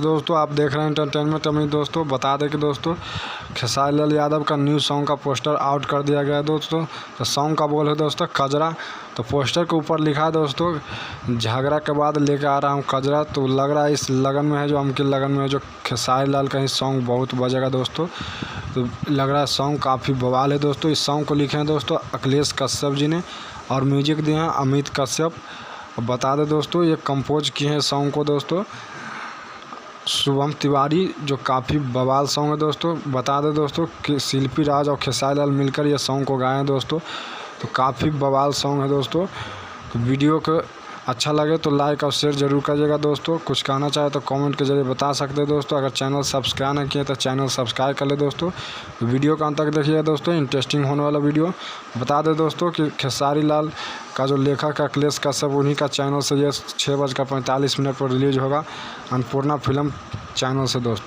दोस्तों आप देख रहे हैं एंटरटेनमेंट में। दोस्तों बता दें कि दोस्तों खेसारी लाल यादव का न्यू सॉन्ग का पोस्टर आउट कर दिया गया है दोस्तों। तो सॉन्ग का बोल है दोस्तों कजरा। तो पोस्टर के ऊपर लिखा है दोस्तों, झगड़ा के बाद लेके आ रहा हूँ कजरा। तो लग रहा है इस लगन में है, जो हम के लगन में है, जो खेसारी लाल का ही सॉन्ग बहुत बजेगा दोस्तों। तो लग रहा है सॉन्ग काफ़ी बवाल है दोस्तों। इस सॉन्ग को लिखे हैं दोस्तों अखिलेश कश्यप जी ने और म्यूजिक दिए हैं अमित कश्यप। बता दें दोस्तों ये कंपोज किए हैं सॉन्ग को दोस्तों शुभम तिवारी, जो काफ़ी बवाल सॉन्ग है दोस्तों। बता दें दोस्तों कि शिल्पी राज और खेसारी लाल मिलकर ये सॉन्ग को गाए हैं दोस्तों। तो काफ़ी बवाल सॉन्ग है दोस्तों। तो वीडियो को अच्छा लगे तो लाइक और शेयर ज़रूर करिएगा दोस्तों। कुछ कहना चाहे तो कमेंट के जरिए बता सकते हैं दोस्तों। अगर चैनल सब्सक्राइब नहीं किए तो चैनल सब्सक्राइब कर ले दोस्तों। वीडियो का अंत तक देखिएगा दोस्तों, इंटरेस्टिंग होने वाला वीडियो। बता दें दोस्तों कि खेसारी लाल का जो लेखक है अखिलेश कश्यप, उन्हीं का चैनल से ये 6:45 पर रिलीज़ होगा, अन्नपूर्णा फिल्म चैनल से दोस्तों।